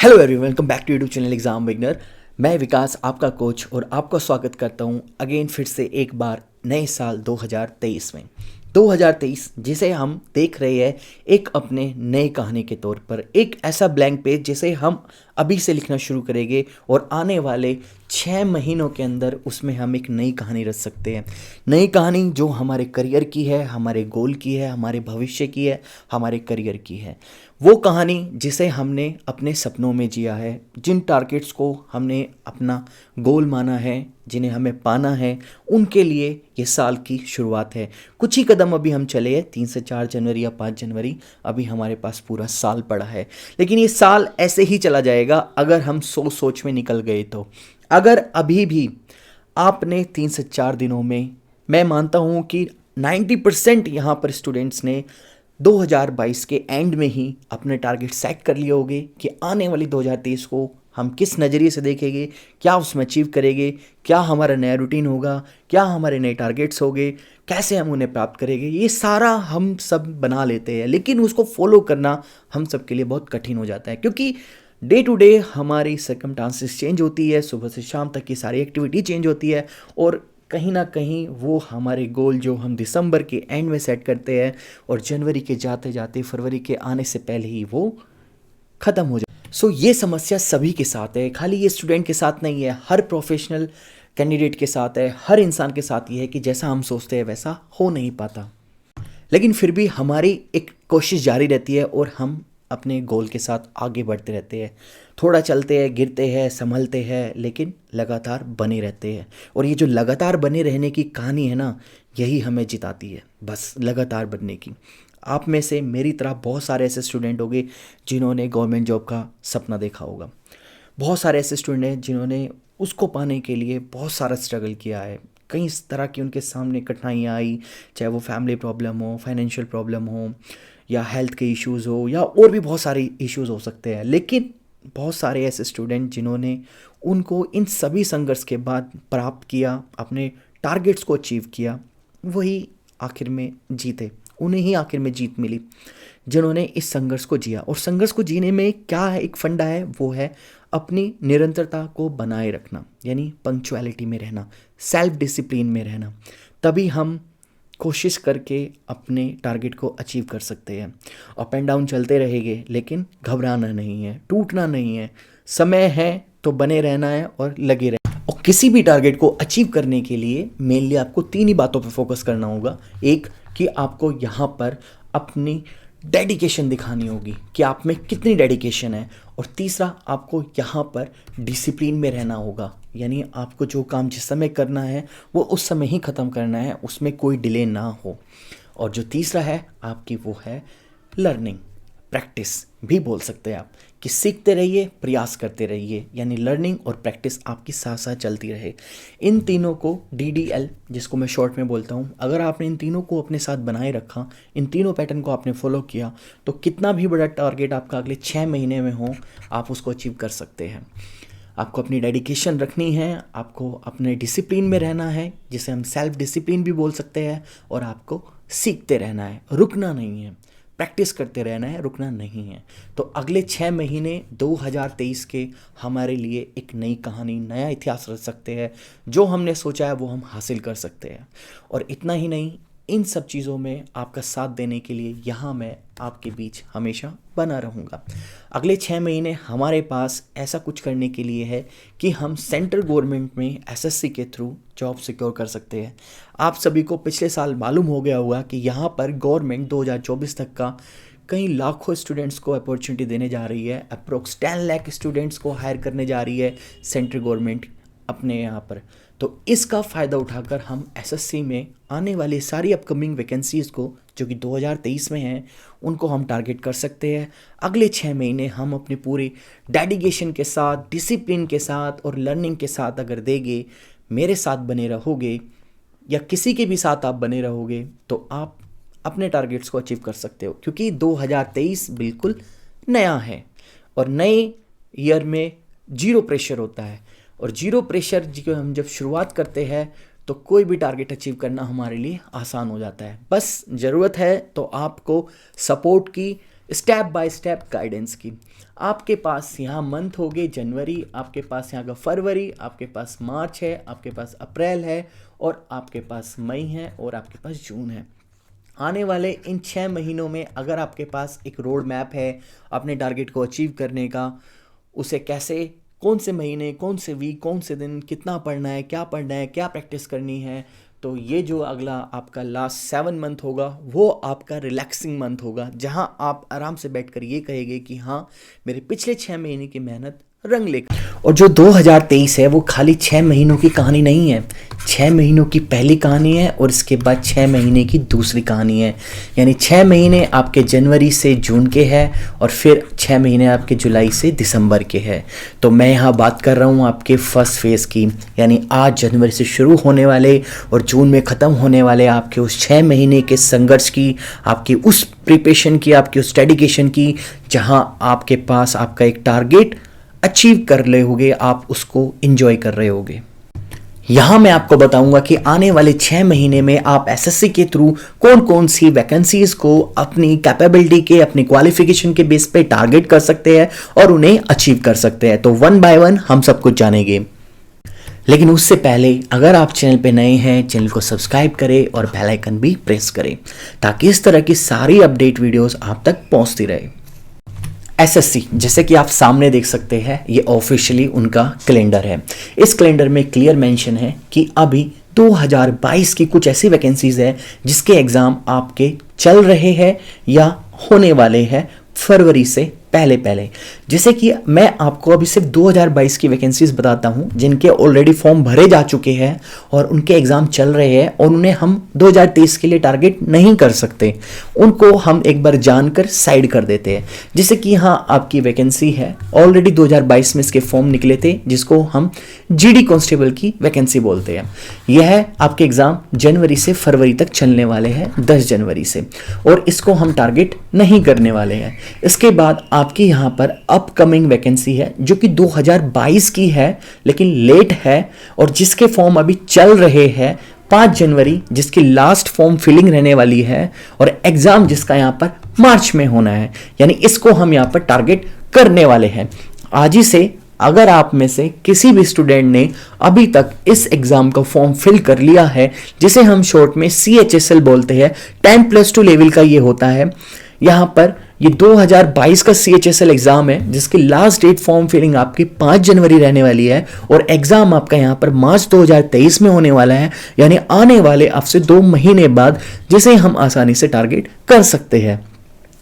Hello everyone, welcome back to YouTube channel exam beginner. मैं विकास, आपका coach, और आपका स्वागत करता हूं अगेन फिर से एक बार नए साल 2023 में। 2023 जिसे हम देख रहे हैं एक अपने नए कहानी के तौर पर, एक ऐसा ब्लैंक पेज जिसे हम अभी से लिखना शुरू करेंगे और आने वाले 6 महीनों के अंदर उसमें हम एक नई कहानी रच सकते हैं। नई कहानी जो हमारे करियर की है, हमारे गोल की है, हमारे भविष्य की है, हमारे करियर की है। वो कहानी जिसे हमने अपने सपनों में जिया है, जिन टारगेट्स को हमने अपना गोल माना है, जिन्हें हमें पाना है, उनके लिए ये साल की शुरुआत है। कुछ ही कदम अभी हम चले हैं, 3 से 4 जनवरी या 5 जनवरी, अभी हमारे पास पूरा साल पड़ा है। लेकिन ये साल ऐसे ही चला जाएगा अगर हम सोच में निकल गए तो। अगर अभी भी आपने 3 से 4 दिनों में, मैं मानता हूँ कि 90% यहाँ पर स्टूडेंट्स ने 2022 के एंड में ही अपने टारगेट सेट कर लिए होंगे कि आने वाली 2023 को हम किस नज़रिए से देखेंगे, क्या उसमें अचीव करेंगे, क्या हमारा नया रूटीन होगा, क्या हमारे नए टारगेट्स होंगे, कैसे हम उन्हें प्राप्त करेंगे। ये सारा हम सब बना लेते हैं, लेकिन उसको फॉलो करना हम सब के लिए बहुत कठिन हो जाता है, क्योंकि डे टू डे हमारी सर्कमस्टांसेस चेंज होती है, सुबह से शाम तक की सारी एक्टिविटी चेंज होती है, और कहीं ना कहीं वो हमारे गोल जो हम दिसंबर के एंड में सेट करते हैं और जनवरी के जाते जाते फरवरी के आने से पहले ही वो ख़त्म हो जाए। सो ये समस्या सभी के साथ है, खाली ये स्टूडेंट के साथ नहीं है, हर प्रोफेशनल कैंडिडेट के साथ है, हर इंसान के साथ ये है कि जैसा हम सोचते हैं वैसा हो नहीं पाता। लेकिन फिर भी हमारी एक कोशिश जारी रहती है और हम अपने गोल के साथ आगे बढ़ते रहते हैं। थोड़ा चलते हैं, गिरते हैं, संभलते हैं, लेकिन लगातार बने रहते हैं। और ये जो लगातार बने रहने की कहानी है ना, यही हमें जिताती है, बस लगातार बनने की। आप में से मेरी तरह बहुत सारे ऐसे स्टूडेंट होंगे जिन्होंने गवर्नमेंट जॉब का सपना देखा होगा। बहुत सारे ऐसे स्टूडेंट हैं जिन्होंने उसको पाने के लिए बहुत सारा स्ट्रगल किया है। कई इस तरह की उनके सामने कठिनाइयाँ आई, चाहे वो फैमिली प्रॉब्लम हो, फाइनेंशियल प्रॉब्लम हो, या हेल्थ के इश्यूज़ हो, या और भी बहुत सारे इश्यूज़ हो सकते हैं। लेकिन बहुत सारे ऐसे स्टूडेंट जिन्होंने उनको इन सभी संघर्ष के बाद प्राप्त किया, अपने टारगेट्स को अचीव किया, वही आखिर में जीते। उन्हें ही आखिर में जीत मिली जिन्होंने इस संघर्ष को जिया। और संघर्ष को जीने में क्या है, एक फंडा है, वो है अपनी निरंतरता को बनाए रखना, यानी पंक्चुअलिटी में रहना, सेल्फ डिसिप्लिन में रहना। तभी हम कोशिश करके अपने टारगेट को अचीव कर सकते हैं। अप एंड डाउन चलते रहेंगे, लेकिन घबराना नहीं है, टूटना नहीं है। समय है तो बने रहना है और लगे रहना। और किसी भी टारगेट को अचीव करने के लिए मेनली आपको 3 ही बातों पर फोकस करना होगा। एक, कि आपको यहाँ पर अपनी डेडिकेशन दिखानी होगी कि आप में कितनी डेडिकेशन है। और तीसरा, आपको यहाँ पर डिसिप्लिन में रहना होगा, यानी आपको जो काम जिस समय करना है वो उस समय ही ख़त्म करना है, उसमें कोई डिले ना हो। और जो तीसरा है आपकी, वो है लर्निंग, प्रैक्टिस भी बोल सकते हैं आप, कि सीखते रहिए, प्रयास करते रहिए, यानी लर्निंग और प्रैक्टिस आपकी साथ साथ चलती रहे। इन तीनों को DDL, जिसको मैं शॉर्ट में बोलता हूँ, अगर आपने इन तीनों को अपने साथ बनाए रखा, इन तीनों पैटर्न को आपने फॉलो किया, तो कितना भी बड़ा टारगेट आपका अगले 6 महीने में हो, आप उसको अचीव कर सकते हैं। आपको अपनी डेडिकेशन रखनी है, आपको अपने डिसिप्लिन में रहना है, जिसे हम सेल्फ डिसिप्लिन भी बोल सकते हैं, और आपको सीखते रहना है, रुकना नहीं है, प्रैक्टिस करते रहना है, रुकना नहीं है। तो अगले 6 महीने 2023 के हमारे लिए एक नई कहानी, नया इतिहास रच सकते हैं। जो हमने सोचा है वो हम हासिल कर सकते हैं। और इतना ही नहीं, इन सब चीज़ों में आपका साथ देने के लिए यहाँ मैं आपके बीच हमेशा बना रहूँगा। अगले 6 महीने हमारे पास ऐसा कुछ करने के लिए है कि हम सेंट्रल गवर्नमेंट में SSC के थ्रू जॉब सिक्योर कर सकते हैं। आप सभी को पिछले साल मालूम हो गया होगा कि यहाँ पर गवर्नमेंट 2024 तक का कई लाखों स्टूडेंट्स को अपॉर्चुनिटी देने जा रही है। अप्रोक्स 10 लाख स्टूडेंट्स को हायर करने जा रही है सेंट्रल गवर्नमेंट अपने यहाँ पर। तो इसका फ़ायदा उठाकर हम SSC में आने वाली सारी अपकमिंग वैकेंसीज़ को, जो कि 2023 में हैं, उनको हम टारगेट कर सकते हैं। अगले 6 महीने हम अपनी पूरी डेडिकेशन के साथ, डिसिप्लिन के साथ और लर्निंग के साथ अगर देंगे, मेरे साथ बने रहोगे या किसी के भी साथ आप बने रहोगे, तो आप अपने टारगेट्स को अचीव कर सकते हो। क्योंकि 2023 बिल्कुल नया है, और नए ईयर में जीरो प्रेशर होता है। और जीरो प्रेशर की हम जब शुरुआत करते हैं तो कोई भी टारगेट अचीव करना हमारे लिए आसान हो जाता है। बस ज़रूरत है तो आपको सपोर्ट की, स्टेप बाय स्टेप गाइडेंस की। आपके पास यहाँ मंथ हो गए जनवरी, आपके पास यहाँ का फरवरी, आपके पास मार्च है, आपके पास अप्रैल है और आपके पास मई है और आपके पास जून है। आने वाले इन 6 महीनों में अगर आपके पास एक रोड मैप है अपने टारगेट को अचीव करने का, उसे कैसे, कौन से महीने, कौन से वीक, कौन से दिन, कितना पढ़ना है, क्या प्रैक्टिस करनी है, तो ये जो अगला आपका लास्ट 7 मंथ होगा वो आपका रिलैक्सिंग मंथ होगा, जहां आप आराम से बैठकर ये कहेंगे कि हाँ मेरे पिछले 6 महीने की मेहनत रंग लेकर। और जो 2023 है वो खाली 6 महीनों की कहानी नहीं है, 6 महीनों की पहली कहानी है और इसके बाद 6 महीने की दूसरी कहानी है। यानी 6 महीने आपके जनवरी से जून के हैं और फिर 6 महीने आपके जुलाई से दिसंबर के हैं। तो मैं यहाँ बात कर रहा हूँ आपके फर्स्ट फेज़ की, यानी आज जनवरी से शुरू होने वाले और जून में ख़त्म होने वाले आपके उस 6 महीने के संघर्ष की, आपकी उस प्रिपरेशन की, आपकी उस डेडिकेशन की, जहाँ आपके पास आपका एक टारगेट अचीव कर रहे होगे, आप उसको एंजॉय कर रहे होगे। यहाँ मैं आपको बताऊंगा कि आने वाले 6 महीने में आप एसएससी के थ्रू कौन कौन सी वैकेंसीज को अपनी कैपेबिलिटी के, अपनी क्वालिफिकेशन के बेस पे टारगेट कर सकते हैं और उन्हें अचीव कर सकते हैं। तो 1 बाय 1 हम सब कुछ जानेंगे। लेकिन उससे पहले अगर आप चैनल पे नए हैं, चैनल को सब्सक्राइब करें और बेल आइकन भी प्रेस करें ताकि इस तरह की सारी अपडेट वीडियोस आप तक पहुंचती रहे। एसएससी जैसे कि आप सामने देख सकते हैं, ये ऑफिशियली उनका कैलेंडर है। इस कैलेंडर में क्लियर मेंशन है कि अभी 2022 की कुछ ऐसी वैकेंसीज है जिसके एग्जाम आपके चल रहे हैं या होने वाले हैं फरवरी से पहले। जैसे कि मैं आपको अभी सिर्फ 2022 की वैकेंसीज बताता हूं जिनके ऑलरेडी फॉर्म भरे जा चुके हैं और उनके एग्जाम चल रहे हैं और उन्हें हम 2023 के लिए टारगेट नहीं कर सकते, उनको हम एक बार जानकर साइड कर देते हैं। जैसे कि यहाँ आपकी वैकेंसी है, ऑलरेडी 2022 में इसके फॉर्म निकले थे जिसको हम जीडी कांस्टेबल की वैकेंसी बोलते हैं। यह आपके एग्जाम जनवरी से फरवरी तक चलने वाले हैं, 10 जनवरी से, और इसको हम टारगेट नहीं करने वाले हैं। इसके बाद आपकी यहाँ पर अपकमिंग वैकेंसी है जो कि 2022 की है लेकिन लेट है और जिसके फॉर्म अभी चल रहे हैं 5 जनवरी, जिसकी लास्ट फॉर्म फिलिंग रहने वाली है और एग्जाम जिसका यहाँ पर मार्च में होना है। यानी इसको हम यहाँ पर टारगेट करने वाले हैं। आज ही से अगर आप में से किसी भी स्टूडेंट ने अभी तक इस एग्जाम का फॉर्म फिल कर लिया है, जिसे हम शॉर्ट में CHSL बोलते हैं, 10+2 लेवल का ये होता है। यहाँ पर ये 2022 का CHSL एग्जाम है जिसकी लास्ट डेट फॉर्म फिलिंग आपकी 5 जनवरी रहने वाली है और एग्जाम आपका यहाँ पर मार्च 2023 में होने वाला है, यानी आने वाले अब से 2 महीने बाद, जिसे हम आसानी से टारगेट कर सकते हैं।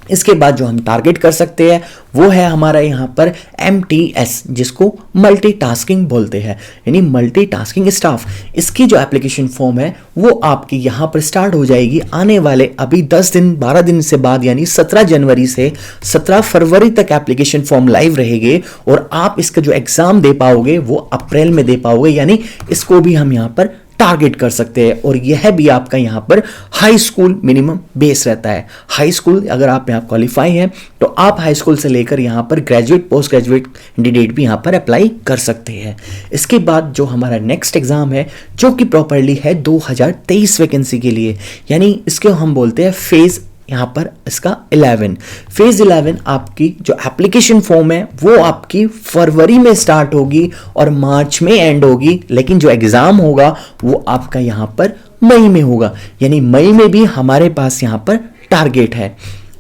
इसके बाद जो हम टारगेट कर सकते हैं वो है हमारा यहाँ पर MTS, जिसको मल्टीटास्किंग बोलते हैं, यानी मल्टीटास्किंग स्टाफ। इसकी जो एप्लीकेशन फॉर्म है वो आपकी यहाँ पर स्टार्ट हो जाएगी आने वाले अभी 10 दिन 12 दिन से बाद, यानी 17 जनवरी से 17 फरवरी तक एप्लीकेशन फॉर्म लाइव रहेंगे और आप इसका जो एग्जाम दे पाओगे वो अप्रैल में दे पाओगे, यानी इसको भी हम यहाँ पर टारगेट कर सकते हैं। और यह भी आपका यहाँ पर हाई स्कूल मिनिमम बेस रहता है। हाई स्कूल अगर आप यहाँ क्वालिफाई हैं तो आप हाई स्कूल से लेकर यहाँ पर ग्रेजुएट, पोस्ट ग्रेजुएट कैंडिडेट भी यहाँ पर अप्लाई कर सकते हैं। इसके बाद जो हमारा नेक्स्ट एग्जाम है जो कि प्रॉपरली है 2023 वैकेंसी के लिए, यानी इसको हम बोलते हैं फेज यहाँ पर इसका 11। फेज 11 आपकी जो एप्लीकेशन फॉर्म है वो आपकी फरवरी में स्टार्ट होगी और मार्च में एंड होगी, लेकिन जो एग्जाम होगा वो आपका यहाँ पर मई में होगा, यानी मई में भी हमारे पास यहाँ पर टारगेट है।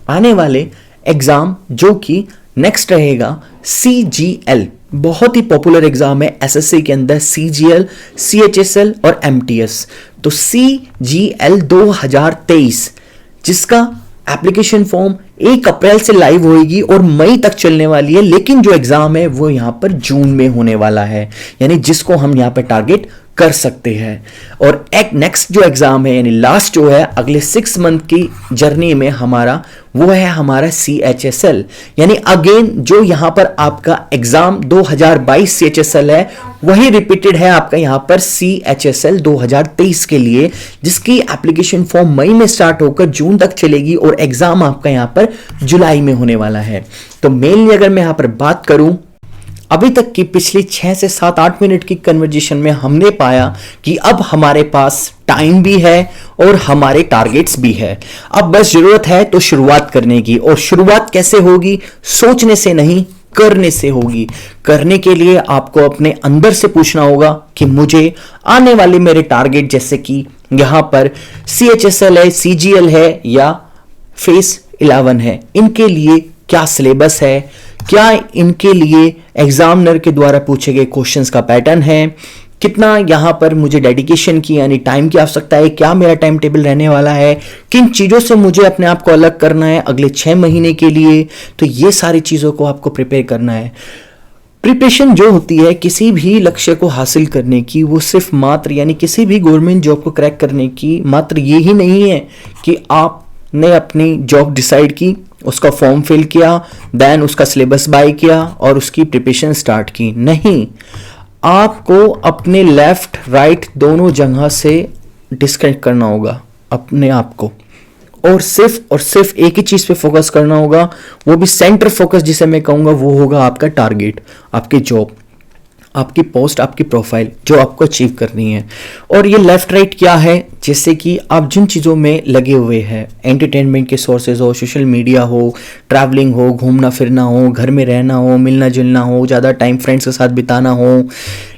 आने वाले एग्जाम जो कि नेक्स्ट रहेगा CGL, बहुत ही पॉपुलर एग्जाम है एसएससी के अंदर, CGL, CHSL और MTS। तो CGL 2023 जिसका एप्लीकेशन फॉर्म 1 अप्रैल से लाइव होगी और मई तक चलने वाली है, लेकिन जो एग्जाम है वो यहां पर जून में होने वाला है, यानी जिसको हम यहां पर टारगेट कर सकते हैं। और एक नेक्स्ट जो एग्जाम है, यानी लास्ट जो है अगले 6 मंथ की जर्नी में हमारा, वो है हमारा CHSL, यानी अगेन जो यहां पर आपका एग्जाम 2022 CHSL है वही रिपीटेड है आपका यहां पर CHSL 2023 के लिए, जिसकी एप्लीकेशन फॉर्म मई में स्टार्ट होकर जून तक चलेगी और एग्जाम आपका यहां पर जुलाई में होने वाला है। तो मेनली अगर मैं यहां पर बात करूं, अभी तक की पिछली 6 से 7-8 मिनट की कन्वर्जेशन में हमने पाया कि अब हमारे पास टाइम भी है और हमारे टारगेट्स भी है। अब बस जरूरत है तो शुरुआत करने की, और शुरुआत कैसे होगी? सोचने से नहीं, करने से होगी। करने के लिए आपको अपने अंदर से पूछना होगा कि मुझे आने वाले मेरे टारगेट, जैसे कि यहां पर CHSL है, CGL है या फेस 11 है, इनके लिए क्या सिलेबस है, क्या इनके लिए एग्जामिनर के द्वारा पूछे गए क्वेश्चंस का पैटर्न है, कितना यहां पर मुझे डेडिकेशन की यानी टाइम की आवश्यकता है, क्या मेरा टाइम टेबल रहने वाला है, किन चीजों से मुझे अपने आप को अलग करना है अगले 6 महीने के लिए। तो ये सारी चीजों को आपको प्रिपेयर करना है। प्रिपरेशन जो होती है किसी भी लक्ष्य को हासिल करने की, वो सिर्फ मात्र यानी किसी भी गवर्नमेंट जॉब को क्रैक करने की मात्र ये ही नहीं है कि आपने अपनी जॉब डिसाइड की, उसका फॉर्म फिल किया, देन उसका सिलेबस बाय किया और उसकी प्रिपरेशन स्टार्ट की। नहीं, आपको अपने लेफ्ट राइट दोनों जगह से डिस्कनेक्ट करना होगा अपने आप को, और सिर्फ एक ही चीज पे फोकस करना होगा। वो भी सेंटर फोकस जिसे मैं कहूंगा, वो होगा आपका टारगेट, आपकी जॉब, आपकी पोस्ट, आपकी प्रोफाइल जो आपको अचीव करनी है। और ये लेफ्ट राइट क्या है? जैसे कि आप जिन चीज़ों में लगे हुए हैं, एंटरटेनमेंट के सोर्सेज हो, सोशल मीडिया हो, ट्रैवलिंग हो, घूमना फिरना हो, घर में रहना हो, मिलना जुलना हो, ज़्यादा टाइम फ्रेंड्स के साथ बिताना हो,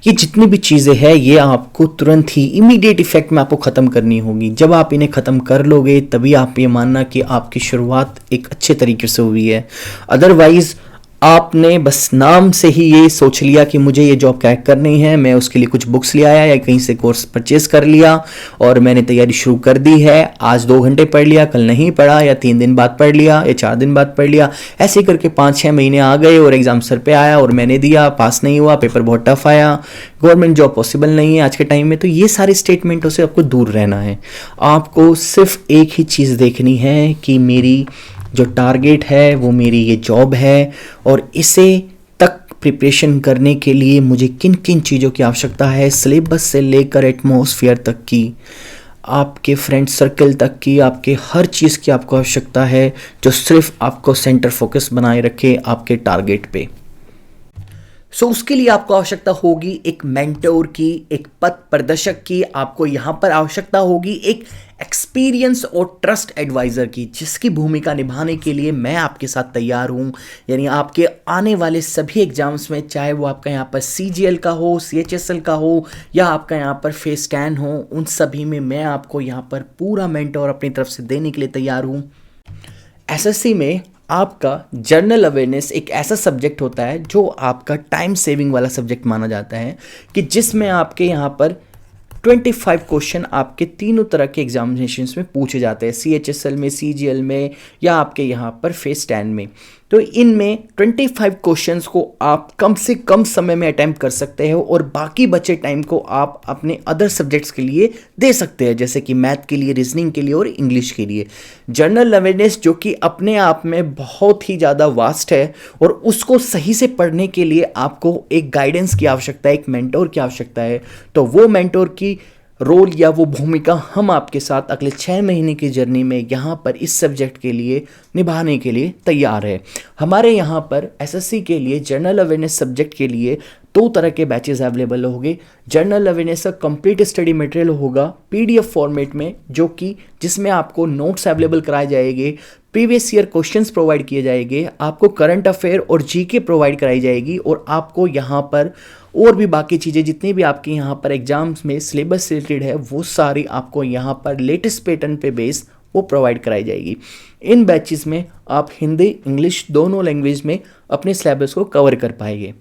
ये जितनी भी चीज़ें हैं ये आपको तुरंत ही इमीडिएट इफेक्ट में आपको ख़त्म करनी होगी। जब आप इन्हें ख़त्म कर लोगे तभी आप ये मानना कि आपकी शुरुआत एक अच्छे तरीके से हुई है। अदरवाइज आपने बस नाम से ही ये सोच लिया कि मुझे ये जॉब क्रैक करनी है, मैं उसके लिए कुछ बुक्स ले आया या कहीं से कोर्स परचेज कर लिया और मैंने तैयारी शुरू कर दी है। आज 2 घंटे पढ़ लिया, कल नहीं पढ़ा, या 3 दिन बाद पढ़ लिया या 4 दिन बाद पढ़ लिया, ऐसे करके 5-6 महीने आ गए और एग्जाम सर पे आया और मैंने दिया, पास नहीं हुआ, पेपर बहुत टफ आया, गवर्नमेंट जॉब पॉसिबल नहीं है आज के टाइम में। तो ये सारे स्टेटमेंटों से आपको दूर रहना है। आपको सिर्फ एक ही चीज़ देखनी है कि मेरी जो टारगेट है वो मेरी ये जॉब है, और इसे तक प्रिपरेशन करने के लिए मुझे किन किन चीज़ों की आवश्यकता है, सिलेबस से लेकर एटमॉस्फेयर तक की, आपके फ्रेंड सर्कल तक की, आपके हर चीज़ की आपको आवश्यकता है जो सिर्फ आपको सेंटर फोकस बनाए रखे आपके टारगेट पे। उसके लिए आपको आवश्यकता होगी एक मेंटोर की, एक पथ प्रदर्शक की, आपको यहाँ पर आवश्यकता होगी एक एक्सपीरियंस और ट्रस्ट एडवाइज़र की, जिसकी भूमिका निभाने के लिए मैं आपके साथ तैयार हूँ। यानी आपके आने वाले सभी एग्जाम्स में, चाहे वो आपका यहाँ पर CGL का हो, CHSL का हो या आपका यहाँ पर फेस 10 हो, उन सभी में मैं आपको यहाँ पर पूरा मेंटोर अपनी तरफ से देने के लिए तैयार हूँ। SSC में आपका जनरल अवेयरनेस एक ऐसा सब्जेक्ट होता है जो आपका टाइम सेविंग वाला सब्जेक्ट माना जाता है, कि जिसमें आपके यहाँ पर 25 क्वेश्चन आपके तीनों तरह के एग्जामिनेशंस में पूछे जाते हैं, CHSL में, CGL में या आपके यहाँ पर फेस 10 में। तो इनमें 25 क्वेश्चंस को आप कम से कम समय में अटेम्प्ट कर सकते हो और बाकी बचे टाइम को आप अपने अदर सब्जेक्ट्स के लिए दे सकते हैं, जैसे कि मैथ के लिए, रीजनिंग के लिए और इंग्लिश के लिए। जनरल अवेयरनेस जो कि अपने आप में बहुत ही ज़्यादा वास्ट है, और उसको सही से पढ़ने के लिए आपको एक गाइडेंस की आवश्यकता है, एक मेंटोर की आवश्यकता है। तो वो मेंटोर की रोल या वो भूमिका हम आपके साथ अगले 6 महीने की जर्नी में यहाँ पर इस सब्जेक्ट के लिए निभाने के लिए तैयार है। हमारे यहाँ पर SSC के लिए जनरल अवेयरनेस सब्जेक्ट के लिए 2 तरह के बैचेस अवेलेबल होंगे। जनरल अवेयरनेस का कंप्लीट स्टडी मटेरियल होगा PDF फॉर्मेट में, जो कि जिसमें आपको नोट्स अवेलेबल कराए जाएंगे, प्रीवियस ईयर क्वेश्चंस प्रोवाइड किए जाएंगे, आपको करंट अफेयर और GK प्रोवाइड कराई जाएगी, और आपको यहाँ पर और भी बाकी चीज़ें जितनी भी आपके यहाँ पर एग्जाम्स में सिलेबस रिलेटेड है वो सारी आपको यहाँ पर लेटेस्ट पैटर्न पे बेस वो प्रोवाइड कराई जाएगी। इन बैचेस में आप हिंदी इंग्लिश दोनों लैंग्वेज में अपने सिलेबस को कवर कर पाएंगे।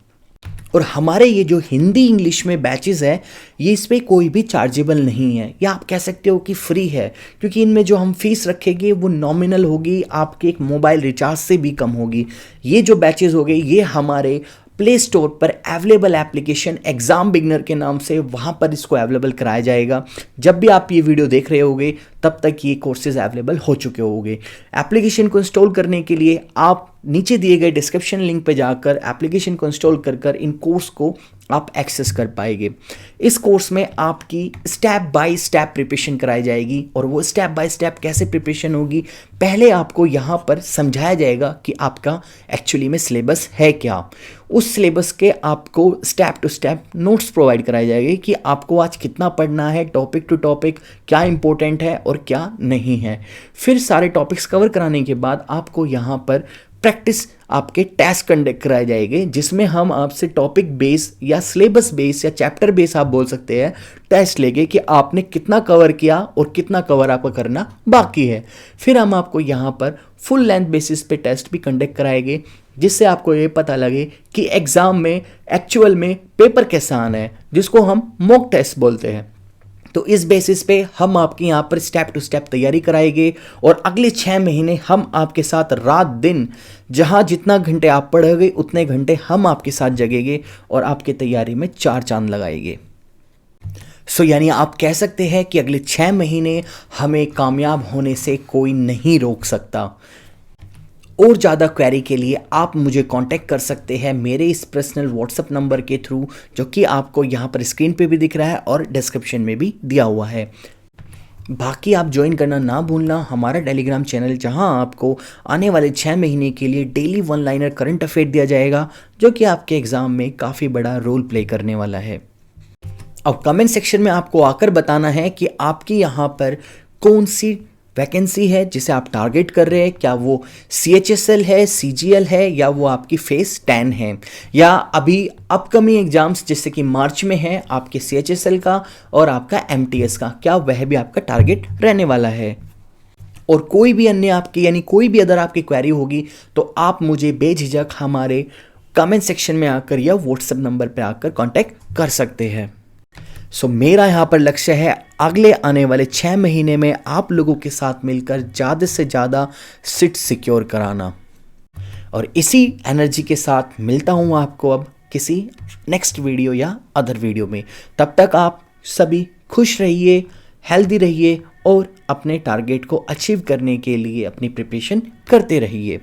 और हमारे ये जो हिंदी इंग्लिश में बैचेस है, ये इस पर कोई भी चार्जेबल नहीं है, या आप कह सकते हो कि फ्री है, क्योंकि इनमें जो हम फीस रखेंगे वो नॉमिनल होगी, आपके एक मोबाइल रिचार्ज से भी कम होगी। ये जो बैचेस हो गए ये हमारे प्ले स्टोर पर अवेलेबल एप्लीकेशन एग्जाम बिगनर के नाम से वहाँ पर इसको अवेलेबल कराया जाएगा। जब भी आप ये वीडियो देख रहे होगे तब तक ये कोर्सेज अवेलेबल हो चुके होंगे। एप्लीकेशन को इंस्टॉल करने के लिए आप नीचे दिए गए डिस्क्रिप्शन लिंक पे जाकर एप्लीकेशन को इंस्टॉल कर इन कोर्स को आप एक्सेस कर पाएंगे। इस कोर्स में आपकी स्टेप बाय स्टेप प्रिपरेशन कराई जाएगी, और वो स्टेप बाय स्टेप कैसे प्रिपरेशन होगी, पहले आपको यहाँ पर समझाया जाएगा कि आपका एक्चुअली में सिलेबस है क्या। उस सिलेबस के आपको step to step notes provide कराए जाएंगे कि आपको आज कितना पढ़ना है, टॉपिक टू टॉपिक क्या इंपॉर्टेंट है और क्या नहीं है। फिर सारे टॉपिक्स कवर कराने के बाद आपको यहाँ पर प्रैक्टिस आपके टेस्ट कंडक्ट कराए जाएंगे, जिसमें हम आपसे टॉपिक बेस या सिलेबस बेस या चैप्टर बेस आप बोल सकते हैं टेस्ट लेंगे कि आपने कितना कवर किया और कितना कवर आपको करना बाकी है। फिर हम आपको यहाँ पर फुल लेंथ बेसिस पे टेस्ट भी कंडक्ट कराएंगे, जिससे आपको ये पता लगे कि एग्ज़ाम में एक्चुअल में पेपर कैसा आना है, जिसको हम मॉक टेस्ट बोलते हैं। तो इस बेसिस पे हम आपकी यहाँ पर स्टेप टू स्टेप तैयारी कराएंगे, और अगले 6 महीने हम आपके साथ रात दिन जहाँ जितना घंटे आप पढ़ोगे उतने घंटे हम आपके साथ जगेंगे और आपकी तैयारी में 4 चांद लगाएंगे। यानी आप कह सकते हैं कि अगले 6 महीने हमें कामयाब होने से कोई नहीं रोक सकता। और ज़्यादा क्वेरी के लिए आप मुझे कांटेक्ट कर सकते हैं मेरे इस पर्सनल व्हाट्सएप नंबर के थ्रू, जो कि आपको यहाँ पर स्क्रीन पे भी दिख रहा है और डिस्क्रिप्शन में भी दिया हुआ है। बाकी आप ज्वाइन करना ना भूलना हमारा टेलीग्राम चैनल, जहां आपको आने वाले 6 महीने के लिए डेली 1 लाइनर करंट अफेयर दिया जाएगा, जो कि आपके एग्ज़ाम में काफ़ी बड़ा रोल प्ले करने वाला है। अब कमेंट सेक्शन में आपको आकर बताना है कि आपकी यहाँ पर कौन सी वैकेंसी है जिसे आप टारगेट कर रहे हैं। क्या वो CHSL है, CGL है, या वो आपकी फेस 10 है, या अभी अपकमिंग एग्जाम्स जैसे कि मार्च में है आपके CHSL का और आपका MTS का, क्या वह भी आपका टारगेट रहने वाला है। और कोई भी अन्य आपकी यानी कोई भी अदर आपकी क्वेरी होगी तो आप मुझे बेझिझक हमारे कमेंट सेक्शन में आकर या व्हाट्सएप नंबर पर आकर कॉन्टैक्ट कर सकते हैं। मेरा यहाँ पर लक्ष्य है अगले आने वाले 6 महीने में आप लोगों के साथ मिलकर ज़्यादा से ज़्यादा सीट सिक्योर कराना। और इसी एनर्जी के साथ मिलता हूँ आपको अब किसी नेक्स्ट वीडियो या अदर वीडियो में। तब तक आप सभी खुश रहिए, हेल्दी रहिए और अपने टारगेट को अचीव करने के लिए अपनी प्रिपरेशन करते रहिए।